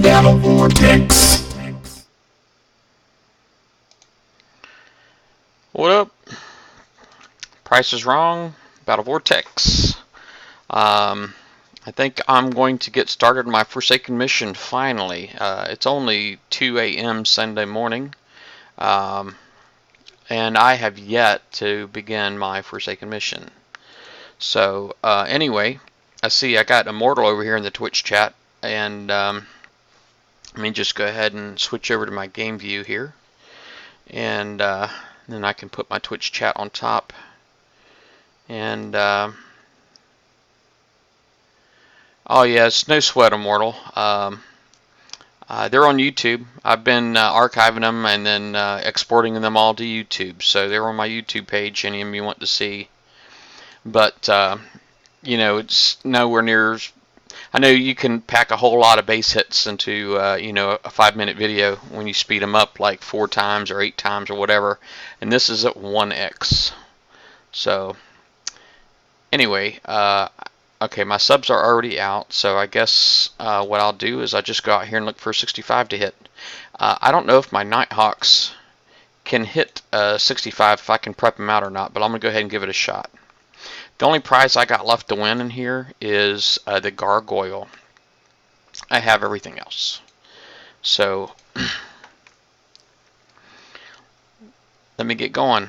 battle vortex. What up? Price is Wrong, Battle Vortex. I think I'm going to get started on my Forsaken mission finally. It's only 2 a.m. Sunday morning, and I have yet to begin my Forsaken mission. So anyway, I see I got Immortal over here in the Twitch chat, and let me just go ahead and switch over to my game view here, and then I can put my Twitch chat on top. And oh yeah, it's no sweat, Immortal. They're on YouTube. I've been archiving them and then exporting them all to YouTube, so they're on my YouTube page. Any of you want to see? But you know, it's nowhere near. I know you can pack a whole lot of base hits into you know, a 5-minute video when you speed them up like 4 times or 8 times or whatever, and this is at 1x. So anyway, okay, my subs are already out, so I guess what I'll do is I'll just go out here and look for 65 to hit. I don't know if my Nighthawks can hit 65, if I can prep them out or not, but I'm going to go ahead and give it a shot. The only prize I got left to win in here is the Gargoyle. I have everything else. So let me get going.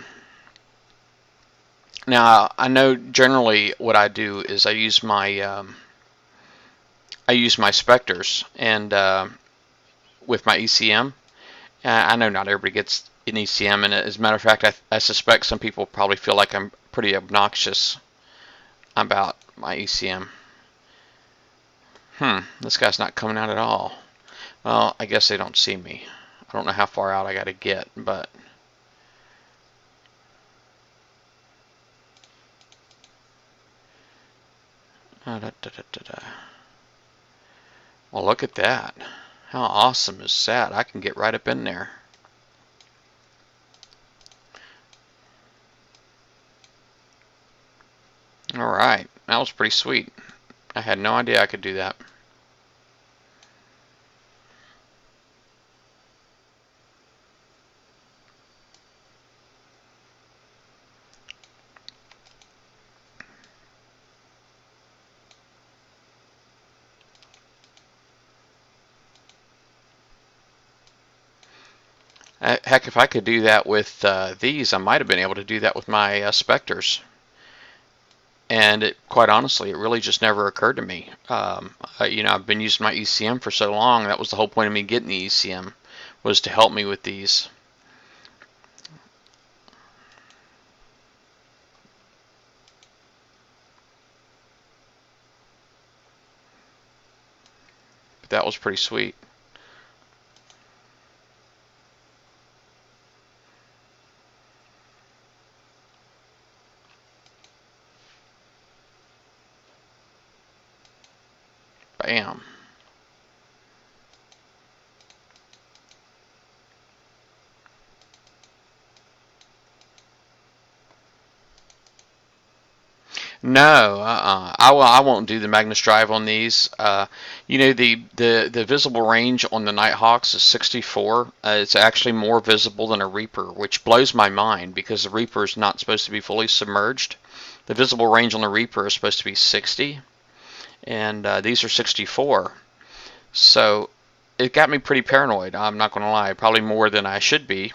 Now, I know generally what I do is I use my specters and with my ECM. I know not everybody gets an ECM, and as a matter of fact, I suspect some people probably feel like I'm pretty obnoxious about my ECM. This guy's not coming out at all. Well, I guess they don't see me. I don't know how far out I got to get, but well, look at that. How awesome is that? I can get right up in there. Alright, that was pretty sweet. I had no idea I could do that. Heck, if I could do that with these, I might have been able to do that with my specters. And quite honestly, it really just never occurred to me. You know, I've been using my ECM for so long. That was the whole point of me getting the ECM, was to help me with these. But that was pretty sweet. Bam. No, I won't do the Magnus Drive on these. You know, the visible range on the Nighthawks is 64. It's actually more visible than a Reaper, which blows my mind because the Reaper is not supposed to be fully submerged. The visible range on the Reaper is supposed to be 60, and these are 64. So it got me pretty paranoid. I'm not going to lie, probably more than I should be.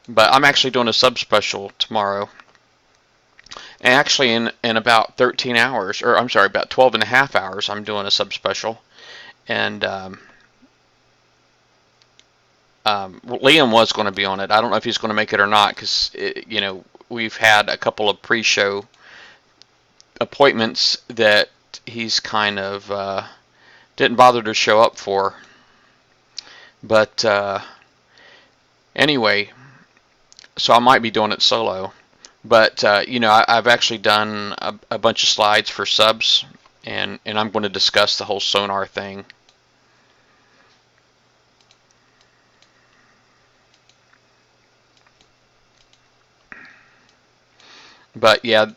But I'm actually doing a sub special tomorrow. And actually in about 13 hours, or I'm sorry, about 12 and a half hours, I'm doing a sub special. And Liam was going to be on it. I don't know if he's going to make it or not, because you know, we've had a couple of pre-show appointments that he's kind of didn't bother to show up for. But anyway, so I might be doing it solo. But you know, I've actually done a bunch of slides for subs, and I'm going to discuss the whole sonar thing. But yeah,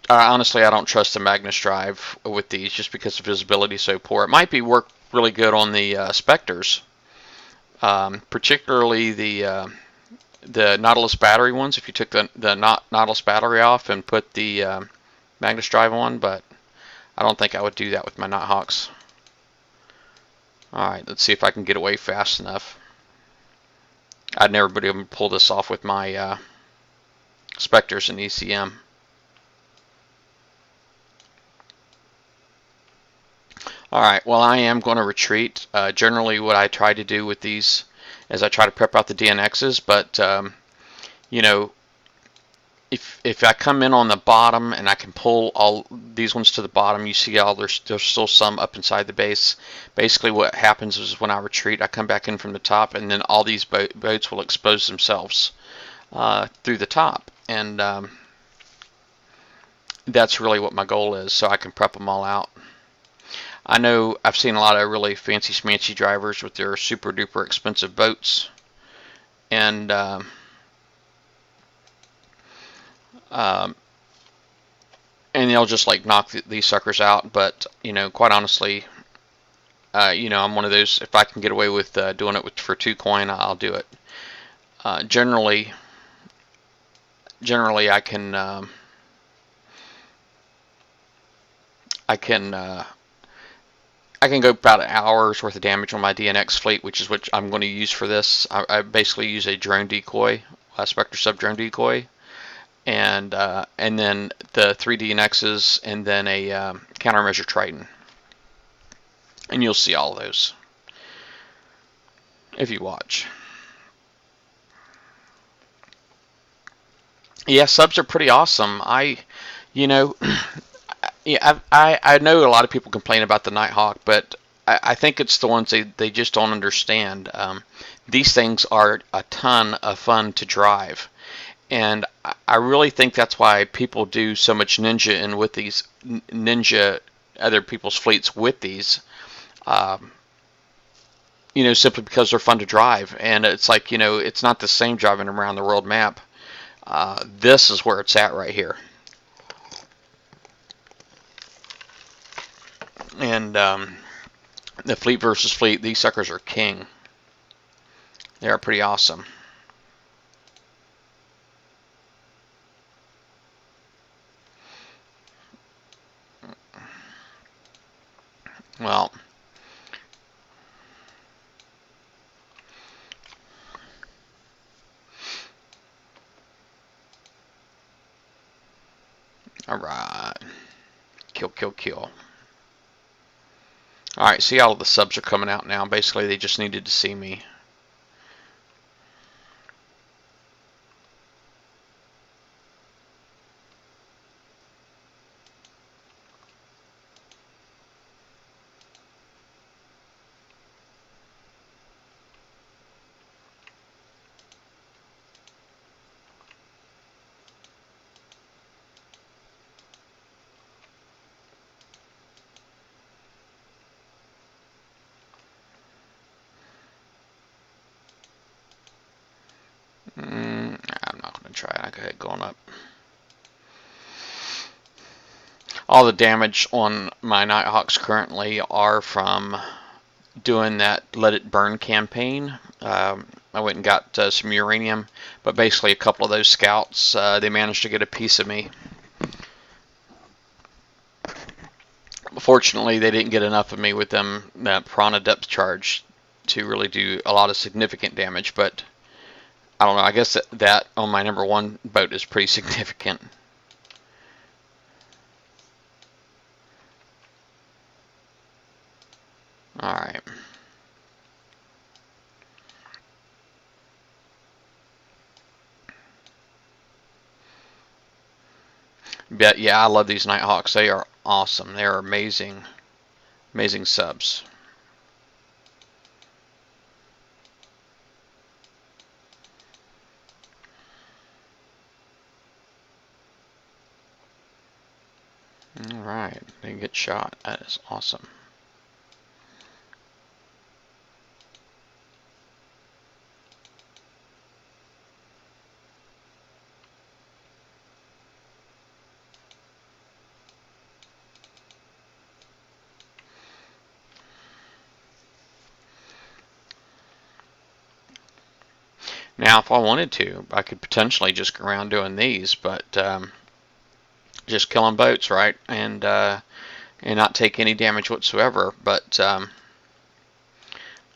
honestly, I don't trust the Magnus Drive with these just because the visibility is so poor. It might be work really good on the Spectres, particularly the Nautilus battery ones. If you took the Nautilus battery off and put the Magnus drive on, but I don't think I would do that with my Nighthawks. Alright, let's see if I can get away fast enough. I'd never been able to pull this off with my Spectres and ECM. Alright, well, I am going to retreat. Generally what I try to do with these is I try to prep out the DNXs, but you know, if I come in on the bottom and I can pull all these ones to the bottom, you see all there's still some up inside the base. Basically what happens is when I retreat, I come back in from the top, and then all these boats will expose themselves through the top, and that's really what my goal is, so I can prep them all out. I know I've seen a lot of really fancy schmancy drivers with their super duper expensive boats, and they'll just like knock these suckers out. But you know, quite honestly, you know, I'm one of those. If I can get away with doing it for 2 coin, I'll do it. Generally, I can go about an hour's worth of damage on my DNX fleet, which is what I'm going to use for this. I basically use a drone decoy, a Spectre sub drone decoy, and then the 3 DNXs, and then a countermeasure Triton. And you'll see all of those if you watch. Yeah, subs are pretty awesome. You know, yeah, I know a lot of people complain about the Nighthawk, but I think it's the ones they just don't understand. These things are a ton of fun to drive, and I really think that's why people do so much ninja and with these ninja other people's fleets with these. You know, simply because they're fun to drive, and it's like, you know, it's not the same driving around the world map. This is where it's at right here. And the fleet versus fleet, these suckers are king. They are pretty awesome. Well, alright. Kill, kill, kill. Alright, see, all of the subs are coming out now. Basically, they just needed to see me. I'm not going to try it. I go ahead going up. All the damage on my Nighthawks currently are from doing that Let It Burn campaign. I went and got some uranium, but basically a couple of those scouts, they managed to get a piece of me. Fortunately, they didn't get enough of me with them, that Piranha depth charge, to really do a lot of significant damage, but I don't know, I guess that on my number 1 boat is pretty significant. Alright. But yeah, I love these Nighthawks. They are awesome. They are amazing. Amazing subs. Alright, they get shot. That is awesome. Now, if I wanted to, I could potentially just go around doing these, but just killing boats, right? And not take any damage whatsoever. But I'll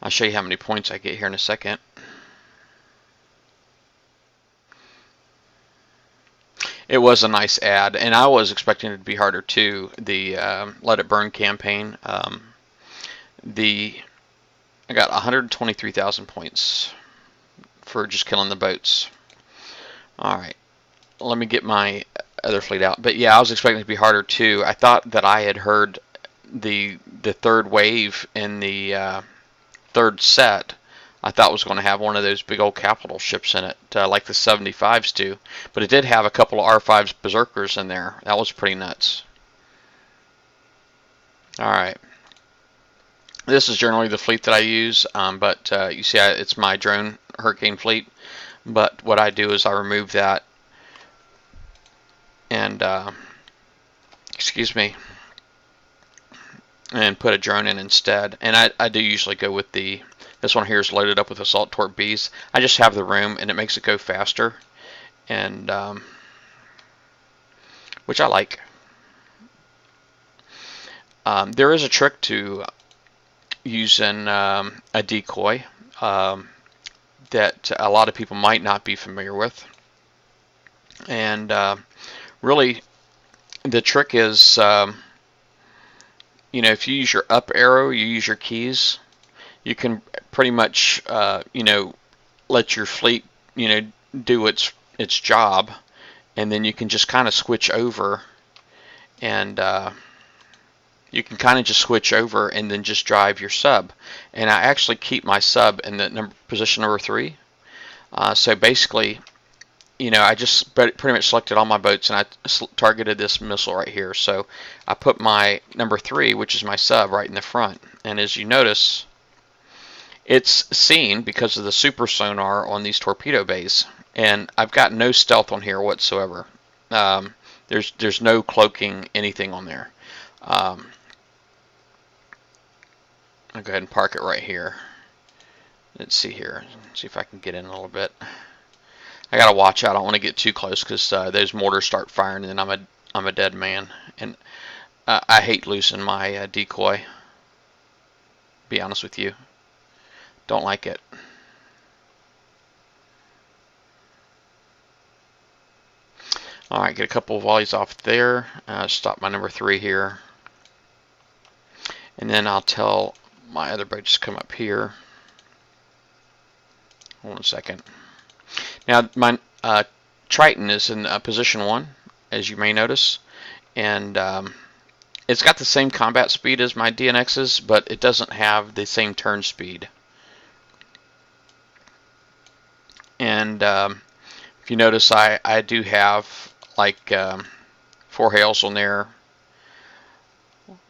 show you how many points I get here in a second. It was a nice ad, and I was expecting it to be harder too. The Let It Burn campaign. I got 123,000 points for just killing the boats. All right, let me get my other fleet out. But yeah, I was expecting it to be harder too. I thought that I had heard the third wave in the third set. I thought was going to have one of those big old capital ships in it, like the 75s do. But it did have a couple of R5s Berserkers in there. That was pretty nuts. Alright. This is generally the fleet that I use, but you see it's my drone Hurricane fleet. But what I do is I remove that and, excuse me, and put a drone in instead. And I do usually go with this one here is loaded up with assault torp Bs. I just have the room and it makes it go faster, and which I like. There is a trick to using a decoy that a lot of people might not be familiar with, and really the trick is you know, if you use your up arrow, you use your keys, you can pretty much you know, let your fleet, you know, do its job, and then you can just kind of switch over, and you can kind of just switch over and then just drive your sub. And I actually keep my sub in the position number 3. So basically, you know, I just pretty much selected all my boats and I targeted this missile right here. So I put my number 3, which is my sub, right in the front. And as you notice, it's seen because of the super sonar on these torpedo bays. And I've got no stealth on here whatsoever. There's no cloaking anything on there. I'll go ahead and park it right here. Let's see here. See if I can get in a little bit. I gotta watch out. I don't want to get too close because those mortars start firing, and then I'm a dead man. And I hate losing my decoy. Be honest with you, don't like it. All right, get a couple of volleys off there. Stop my number 3 here, and then I'll tell my other boat just come up here. Hold on a second. Now my Triton is in position 1, as you may notice, and it's got the same combat speed as my DNX's, but it doesn't have the same turn speed. And if you notice, I do have like 4 hails on there.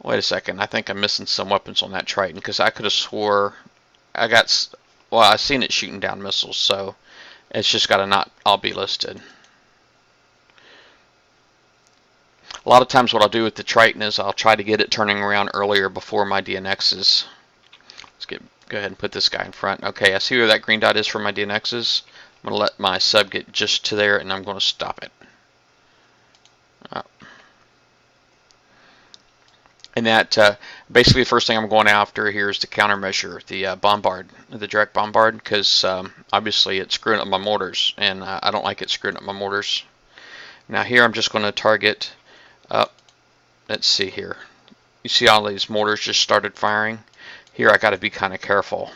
Wait a second, I think I'm missing some weapons on that Triton, because I could have swore I got, well, I seen it shooting down missiles, so it's just got to not all be listed. A lot of times what I'll do with the Triton is I'll try to get it turning around earlier before my DNXs. Let's go ahead and put this guy in front. Okay, I see where that green dot is for my DNXs. I'm going to let my sub get just to there, and I'm going to stop it. And that basically the first thing I'm going after here is the countermeasure, the bombard, the direct bombard, because obviously it's screwing up my mortars, and I don't like it screwing up my mortars. Now here I'm just going to target up. Let's see here. You see all these mortars just started firing. Here I got to be kind of careful.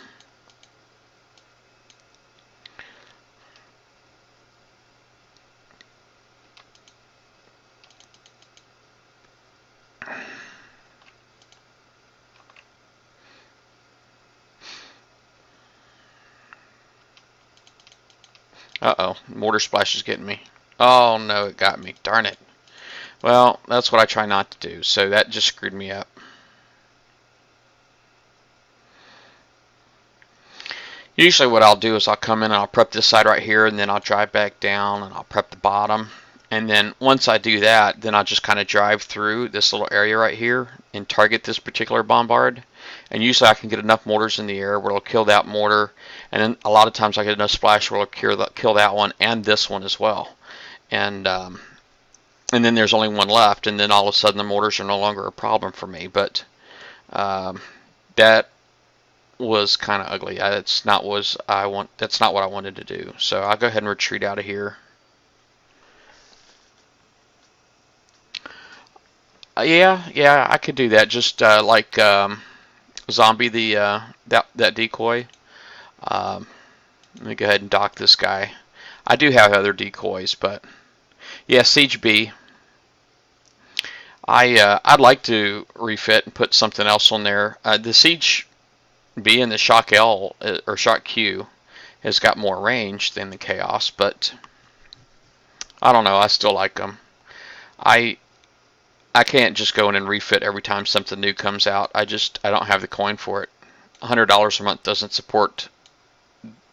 Uh-oh, mortar splash is getting me. Oh no, it got me. Darn it. Well, that's what I try not to do, so that just screwed me up. Usually what I'll do is I'll come in and I'll prep this side right here, and then I'll drive back down and I'll prep the bottom, And then once I do that, then I'll just kind of drive through this little area right here and target this particular bombard. And usually I can get enough mortars in the air where it'll kill that mortar. And then a lot of times I get enough splash where it'll kill that one and this one as well. And then there's only one left, and then all of a sudden the mortars are no longer a problem for me. But that was kind of ugly. That's not what I wanted to do. So I'll go ahead and retreat out of here. Yeah, I could do that. Just like zombie that decoy. Let me go ahead and dock this guy. I do have other decoys, but yeah, Siege B. I'd like to refit and put something else on there. The Siege B and the Shock L or Shock Q has got more range than the Chaos, but I don't know. I still like them. I can't just go in and refit every time something new comes out. I don't have the coin for it. $100 a month doesn't support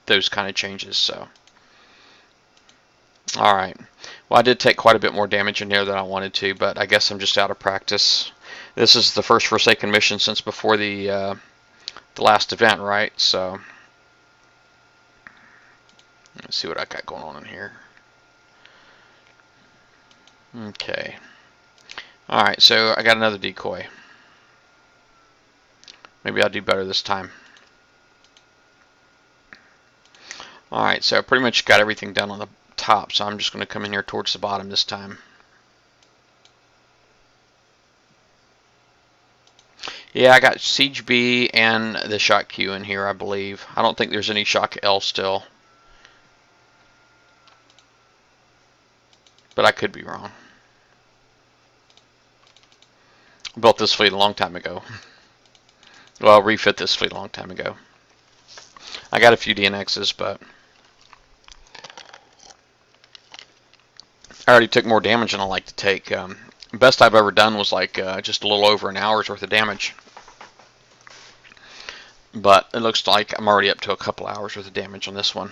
those kind of changes. So, all right. Well, I did take quite a bit more damage in there than I wanted to, but I guess I'm just out of practice. This is the first Forsaken mission since before the last event, right? So, let's see what I got going on in here. Okay. Alright, so I got another decoy. Maybe I'll do better this time. Alright, so I pretty much got everything done on the top, so I'm just going to come in here towards the bottom this time. Yeah, I got Siege B and the Shock Q in here, I believe. I don't think there's any Shock L still. But I could be wrong. Built this fleet a long time ago. Well, refit this fleet a long time ago. I got a few DNXs, but I already took more damage than I like to take. Best I've ever done was like just a little over an hour's worth of damage. But it looks like I'm already up to a couple hours worth of damage on this one.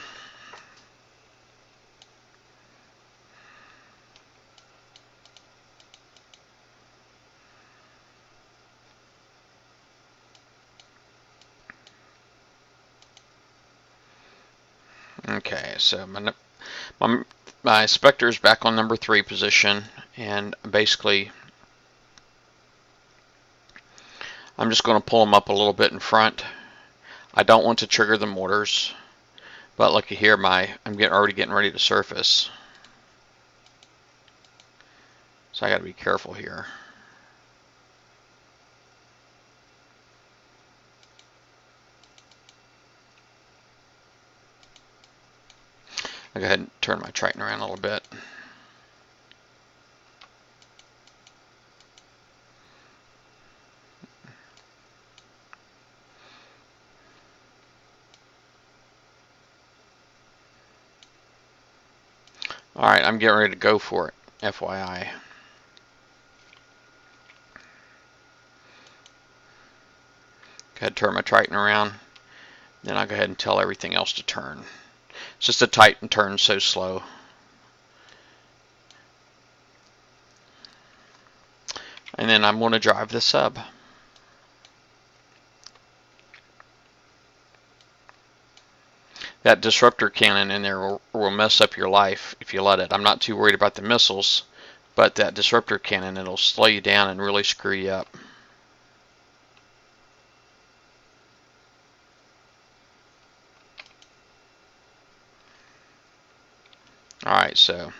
Okay, so my Spectre is back on number 3 position, and basically I'm just going to pull them up a little bit in front. I don't want to trigger the mortars, but looky here, I'm already getting ready to surface, so I got to be careful here. I'll go ahead and turn my Triton around a little bit. Alright, I'm getting ready to go for it, FYI. Go ahead and turn my Triton around. Then I'll go ahead and tell everything else to turn. It's just the Titan turns so slow. And then I'm going to drive the sub. That disruptor cannon in there will mess up your life if you let it. I'm not too worried about the missiles, but that disruptor cannon, it'll slow you down and really screw you up. Alright, so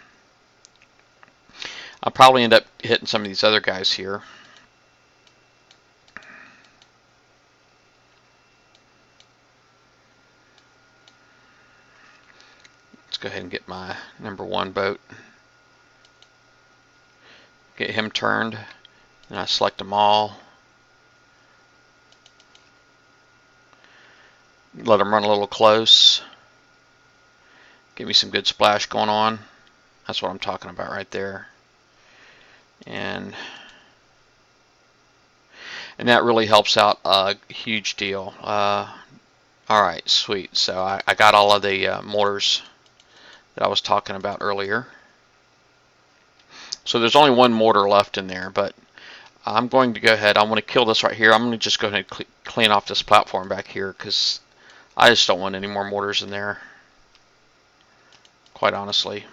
I'll probably end up hitting some of these other guys here. Let's go ahead and get my number 1 boat. Get him turned, and I select them all. Let them run a little close. Give me some good splash going on. That's what I'm talking about right there. And that really helps out a huge deal. Alright, sweet. So I got all of the mortars that I was talking about earlier. So there's only one mortar left in there, but I'm going to go ahead. I want to kill this right here. I'm going to just go ahead and clean off this platform back here because I just don't want any more mortars in there, quite honestly.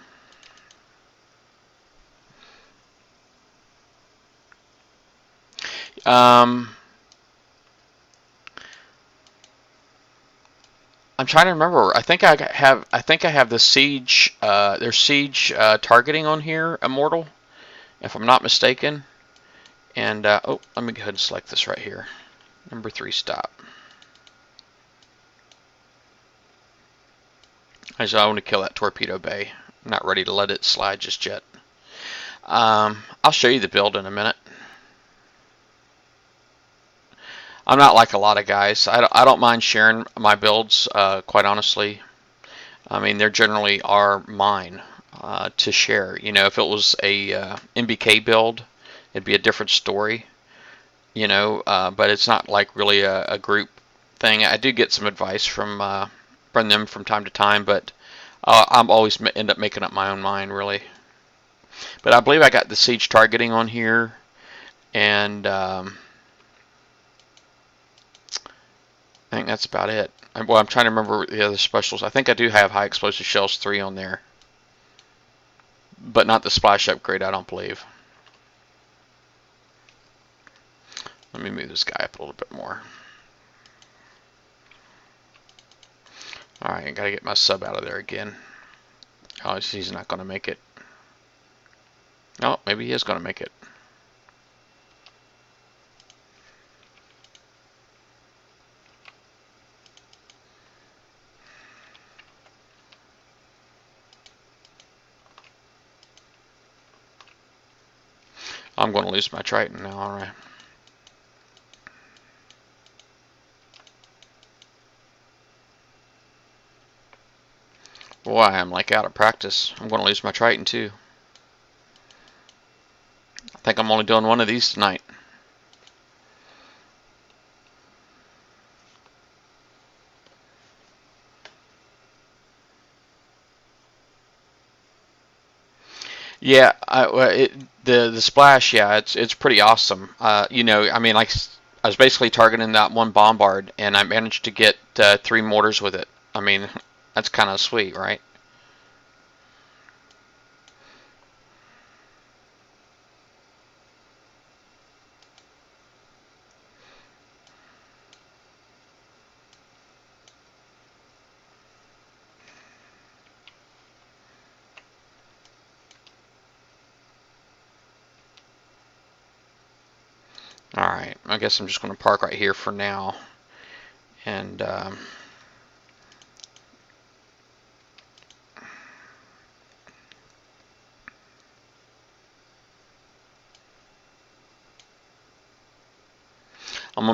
I'm trying to remember. I think I have the siege. There's siege targeting on here, immortal, if I'm not mistaken. And oh, let me go ahead and select this right here. Number 3, stop. I want to kill that torpedo bay. I'm not ready to let it slide just yet. I'll show you the build in a minute. I'm not like a lot of guys. I don't mind sharing my builds, quite honestly. I mean, they generally are mine to share. You know, if it was a NBK build, it'd be a different story. You know, but it's not like really a group thing. I do get some advice from them from time to time, but I'm always end up making up my own mind, really. But I believe I got the siege targeting on here, and I think that's about it. Well, I'm trying to remember the other specials. I think I do have high explosive shells 3 on there, but not the splash upgrade, I don't believe. Let me move this guy up a little bit more. Alright, I gotta get my sub out of there again. Oh, he's not gonna make it. Oh, maybe he is gonna make it. I'm gonna lose my Triton now, alright. Boy, I'm like out of practice. I'm gonna lose my Triton too. I think I'm only doing one of these tonight. Yeah, the splash, yeah, it's pretty awesome. You know, I mean, like I was basically targeting that one bombard, and I managed to get 3 mortars with it. I mean, that's kind of sweet, right? All right, I guess I'm just going to park right here for now, and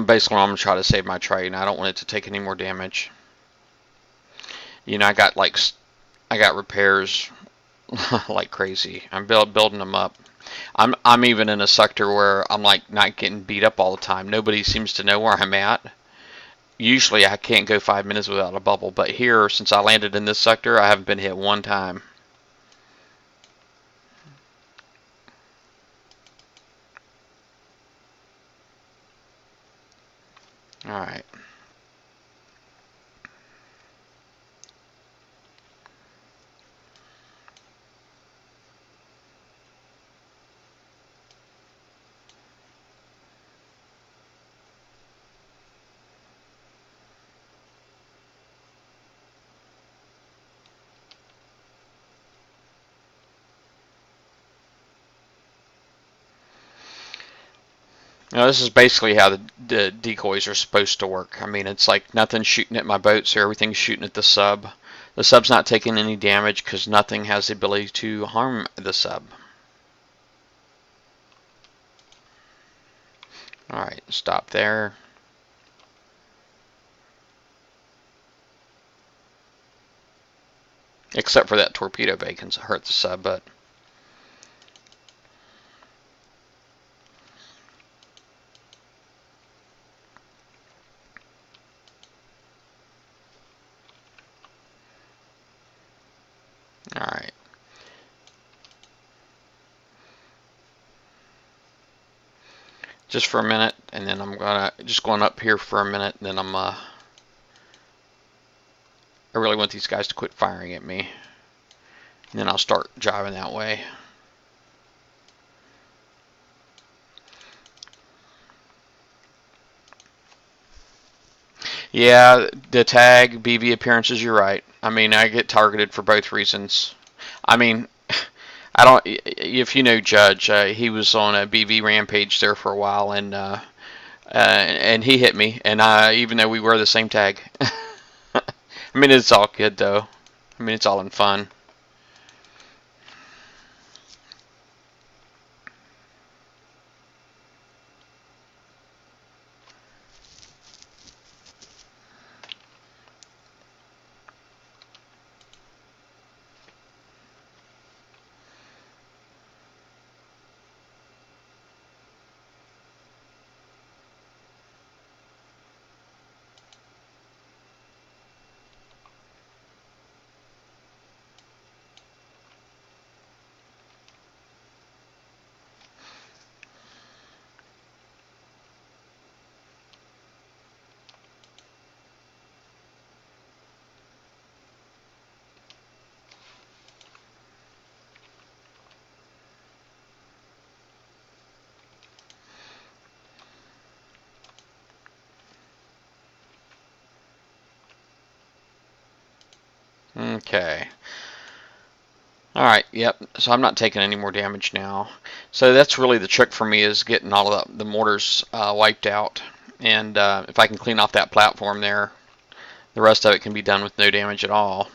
basically I'm gonna try to save my Triton. I don't want it to take any more damage. You know, I got repairs like crazy. I'm building them up. I'm even in a sector where I'm like not getting beat up all the time. Nobody seems to know where I'm at. Usually I can't go 5 minutes without a bubble, but here, since I landed in this sector, I haven't been hit one time. Alright. Now this is basically how the decoys are supposed to work. I mean, it's like nothing's shooting at my boat, so everything's shooting at the sub. The sub's not taking any damage because nothing has the ability to harm the sub. Alright, stop there. Except for that torpedo bay can hurt the sub, but alright. just for a minute, and then I'm going up here for a minute, and then I really want these guys to quit firing at me, and then I'll start driving that way. Yeah, the tag, BV appearances, you're right. I mean, I get targeted for both reasons. I mean, I don't. If you know Judge, he was on a BV rampage there for a while, and he hit me, and even though we wear the same tag. I mean, it's all good though. I mean, it's all in fun. Okay. Alright, yep, so I'm not taking any more damage now. So that's really the trick for me, is getting all of the mortars wiped out. And if I can clean off that platform there, the rest of it can be done with no damage at all.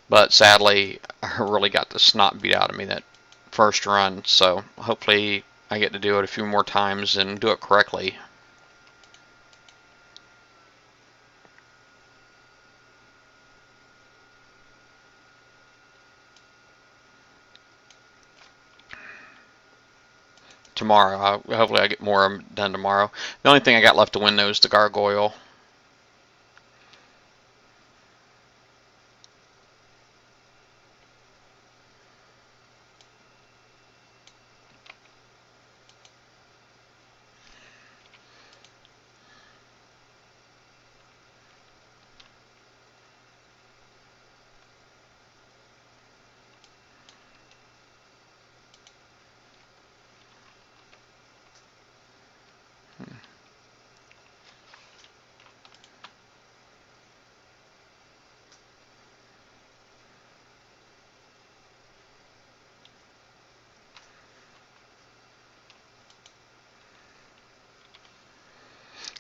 But sadly, I really got the snot beat out of me that first run, so hopefully I get to do it a few more times and do it correctly. Tomorrow. Hopefully I get more done tomorrow. The only thing I got left to win though is the gargoyle.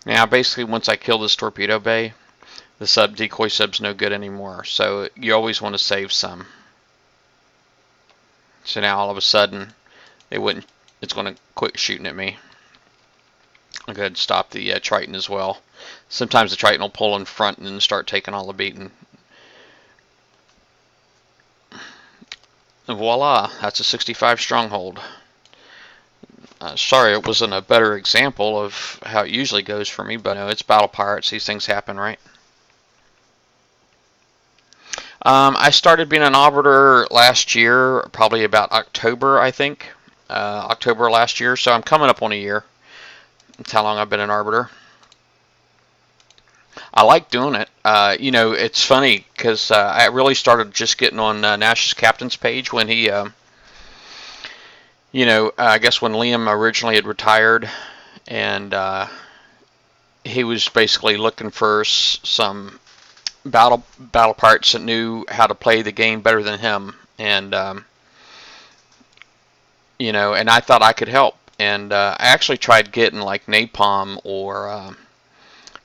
Now basically once I kill this torpedo bay, the decoy sub's no good anymore, so you always want to save some. So now all of a sudden it's going to quit shooting at me. I'll go ahead and stop the Triton as well. Sometimes the Triton will pull in front and then start taking all the beating. And voila, that's a 65 stronghold. Sorry it wasn't a better example of how it usually goes for me, but no, it's Battle Pirates. These things happen, right? I started being an arbiter last year, probably about October, I think. October last year, so I'm coming up on a year. That's how long I've been an arbiter. I like doing it. You know, it's funny because I really started just getting on Nash's captain's page when he, you know, I guess when Liam originally had retired, and he was basically looking for some battle parts that knew how to play the game better than him, and you know, and I thought I could help, and I actually tried getting like Napalm or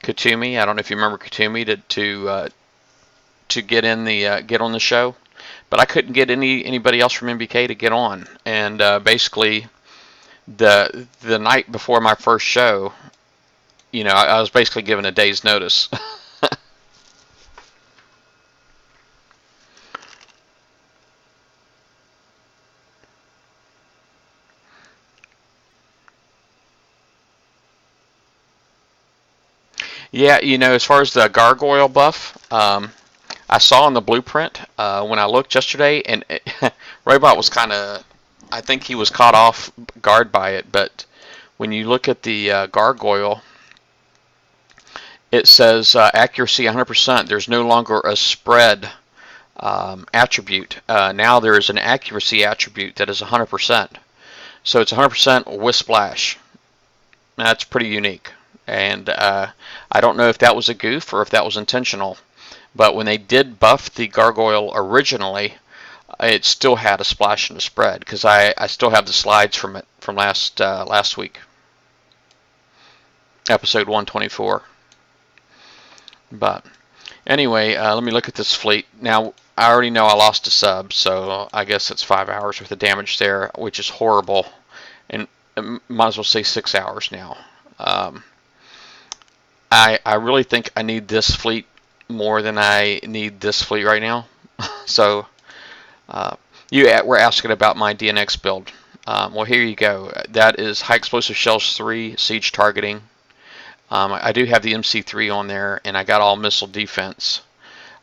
Katumi. I don't know if you remember Katumi to get in the get on the show, but I couldn't get anybody else from NBK to get on, and basically the night before my first show, you know, I was basically given a day's notice. Yeah, you know, as far as the gargoyle buff, I saw in the blueprint when I looked yesterday, and Robot was kind of, I think he was caught off guard by it, but when you look at the gargoyle, it says accuracy 100%. There's no longer a spread attribute. Now there is an accuracy attribute that is 100%. So it's 100% with splash. That's pretty unique. And I don't know if that was a goof or if that was intentional. But when they did buff the gargoyle originally, it still had a splash and a spread, because I still have the slides from it from last week, episode 124. But anyway, let me look at this fleet. Now, I already know I lost a sub, so I guess it's 5 hours worth of damage there, which is horrible. And might as well say 6 hours now. I really think I need this fleet more than I need this fleet right now. So you were asking about my DNX build. Well, here you go. That is high explosive shells 3, siege targeting. I do have the MC3 on there, and I got all missile defense.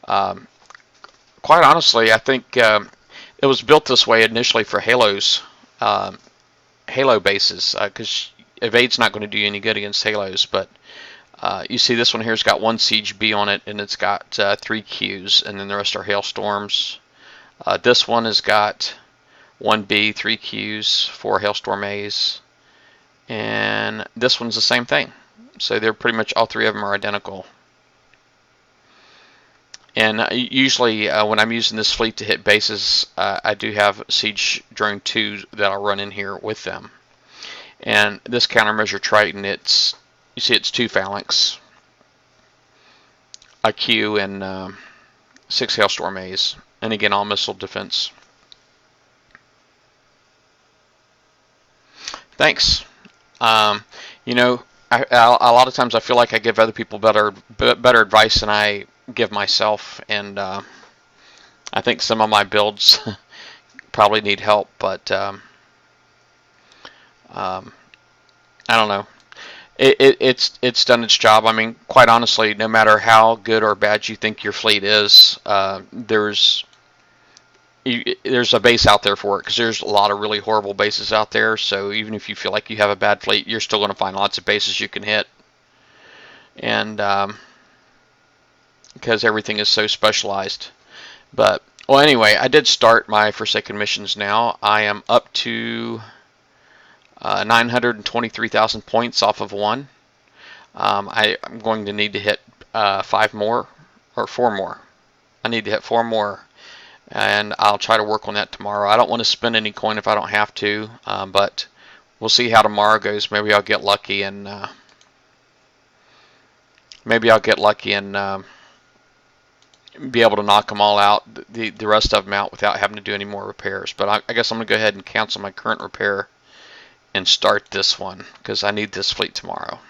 Quite honestly, I think it was built this way initially for Halos, Halo bases, because evade's not going to do you any good against Halos. But you see this one here's got 1 siege B on it, and it's got 3 Qs, and then the rest are hailstorms. This one has got 1 B, 3 Qs, 4 hailstorm A's, and this one's the same thing. So they're pretty much, all 3 of them are identical. And usually when I'm using this fleet to hit bases, I do have Siege Drone 2 that I'll run in here with them. And this countermeasure Triton, you see it's 2 Phalanx, a Q, and 6 Hailstorm A's. And again, all missile defense. Thanks. You know, a lot of times I feel like I give other people better advice than I give myself, and I think some of my builds probably need help, but I don't know. It's done its job. I mean, quite honestly, no matter how good or bad you think your fleet is, there's a base out there for it, because there's a lot of really horrible bases out there. So even if you feel like you have a bad fleet, you're still going to find lots of bases you can hit. And because everything is so specialized. But, well, anyway, I did start my Forsaken missions now. I am up to 923,000 points off of 1. I'm going to need to hit 5 more, or 4 more. I need to hit 4 more, and I'll try to work on that tomorrow. I don't want to spend any coin if I don't have to, but we'll see how tomorrow goes. Maybe I'll get lucky and be able to knock them all out, the rest of them out, without having to do any more repairs. But I guess I'm going to go ahead and cancel my current repair and start this one, because I need this fleet tomorrow.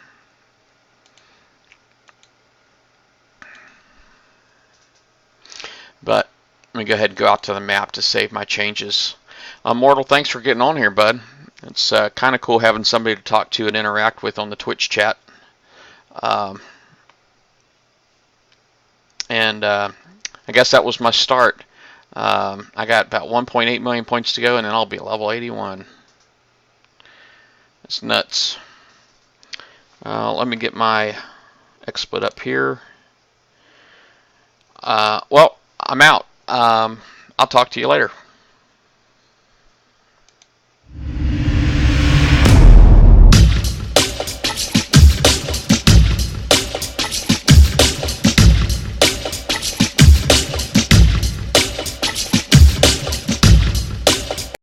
But let me go ahead and go out to the map to save my changes. Mortal, thanks for getting on here, bud. It's kind of cool having somebody to talk to and interact with on the Twitch chat. And I guess that was my start. I got about 1.8 million points to go, and then I'll be at level 81. It's nuts. Let me get my XSplit up here. Well, I'm out. I'll talk to you later.